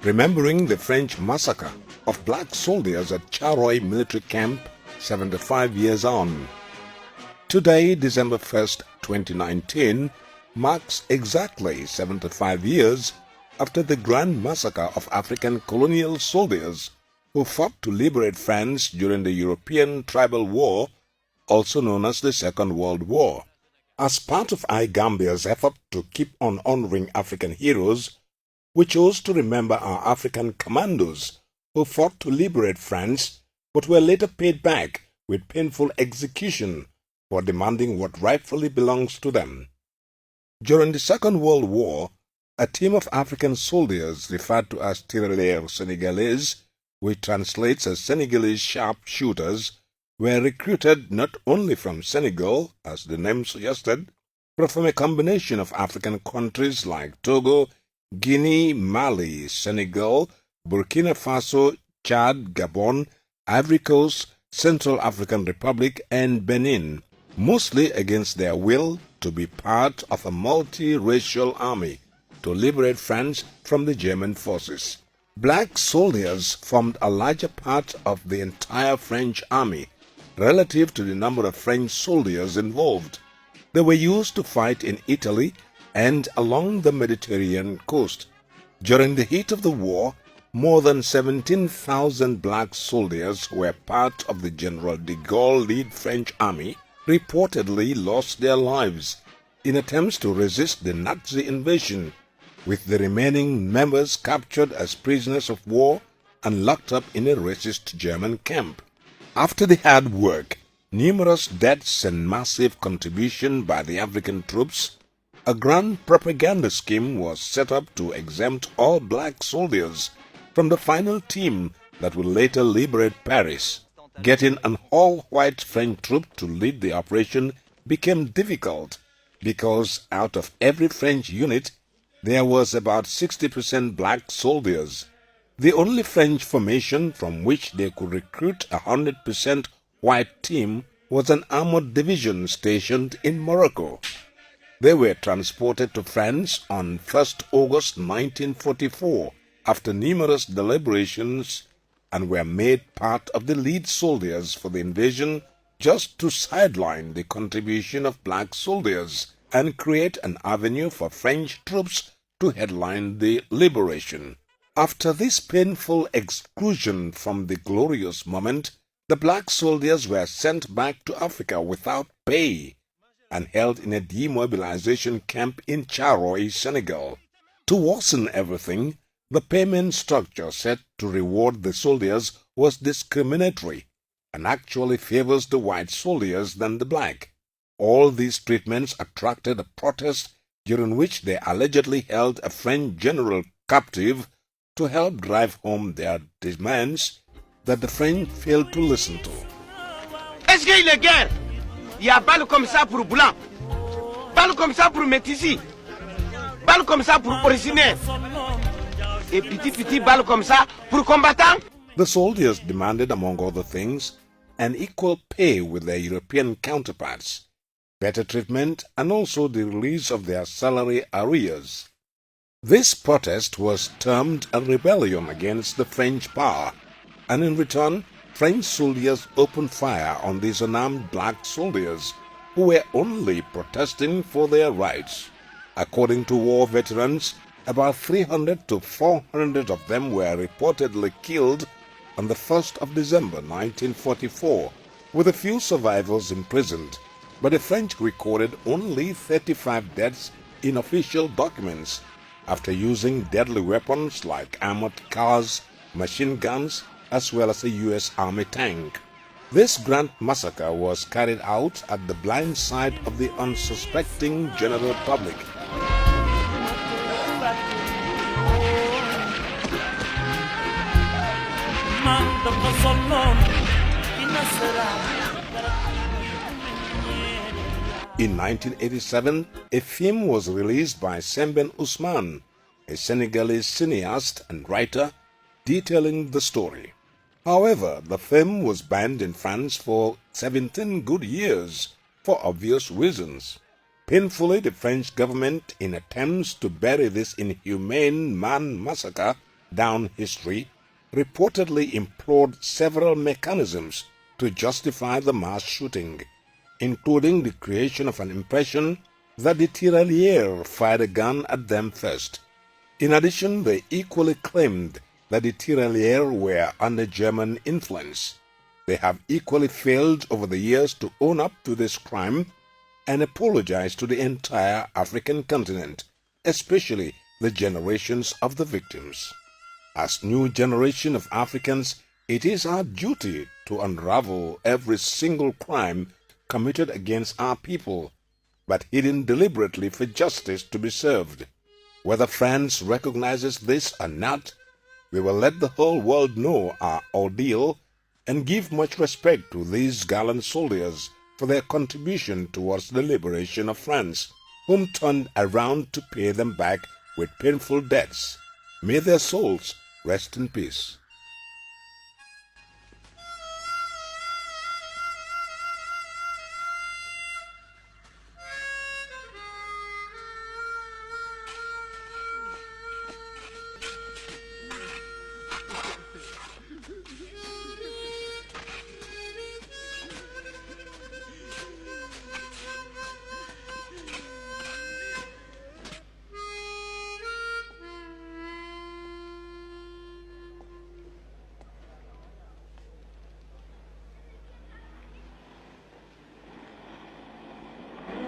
remembering the French massacre of black soldiers at Charoy military camp 75 years on. Today, December 1st, 2019, marks exactly 75 years after the grand massacre of African colonial soldiers who fought to liberate France during the European Tribal War, also known as the Second World War. As part of iGambia's effort to keep on honoring African heroes, we chose to remember our African commandos who fought to liberate France but were later paid back with painful execution for demanding what rightfully belongs to them. During the Second World War, a team of African soldiers referred to as Tirailleurs Senegalese, which translates as Senegalese sharpshooters, were recruited not only from Senegal, as the name suggested, but from a combination of African countries like Togo, Guinea, Mali, Senegal, Burkina Faso, Chad, Gabon, Ivory Coast, Central African Republic, and Benin, mostly against their will to be part of a multi-racial army to liberate France from the German forces. Black soldiers formed a larger part of the entire French army relative to the number of French soldiers involved. They were used to fight in Italy and along the Mediterranean coast. During the heat of the war, more than 17,000 black soldiers who were part of the General de Gaulle-led French army reportedly lost their lives in attempts to resist the Nazi invasion, with the remaining members captured as prisoners of war and locked up in a racist German camp. After the hard work, numerous deaths and massive contribution by the African troops, a grand propaganda scheme was set up to exempt all black soldiers from the final team that would later liberate Paris. Getting an all-white French troop to lead the operation became difficult because out of every French unit, there was about 60% black soldiers. The only French formation from which they could recruit a 100% white team was an armored division stationed in Morocco. They were transported to France on 1st August 1944 after numerous deliberations and were made part of the lead soldiers for the invasion just to sideline the contribution of black soldiers and create an avenue for French troops to headline the liberation. After this painful exclusion from the glorious moment, the black soldiers were sent back to Africa without pay and held in a demobilization camp in Charoy, Senegal. To worsen everything, the payment structure set to reward the soldiers was discriminatory and actually favors the white soldiers than the black. All these treatments attracted a protest during which they allegedly held a French general captive to help drive home their demands that the French failed to listen to. Est-ce qu'il est guerre? Il y a balle comme ça pour blanc, balle comme ça pour métis, balle comme ça pour originaire, et petit balle comme ça pour combattant. The soldiers demanded, among other things, an equal pay with their European counterparts, better treatment, and also the release of their salary arrears. This protest was termed a rebellion against the French power, and in return, French soldiers opened fire on these unarmed black soldiers who were only protesting for their rights. According to war veterans, about 300 to 400 of them were reportedly killed on the 1st of December 1944, with a few survivors imprisoned, but the French recorded only 35 deaths in official documents after using deadly weapons like armored cars, machine guns, as well as a U.S. Army tank. This grand massacre was carried out at the blind side of the unsuspecting general public. In 1987, a film was released by Sembène Ousmane, a Senegalese cineast and writer, detailing the story. However, the film was banned in France for 17 good years for obvious reasons. Painfully, the French government, in attempts to bury this inhumane man massacre, down history, reportedly employed several mechanisms to justify the mass shooting, including the creation of an impression that the tirailleurs fired a gun at them first. In addition, they equally claimed that the tirailleurs were under German influence. They have equally failed over the years to own up to this crime and apologize to the entire African continent, especially the generations of the victims. As new generation of Africans, it is our duty to unravel every single crime committed against our people, but hidden deliberately for justice to be served. Whether France recognizes this or not, we will let the whole world know our ordeal and give much respect to these gallant soldiers for their contribution towards the liberation of France, whom turned around to pay them back with painful deaths. May their souls rest in peace.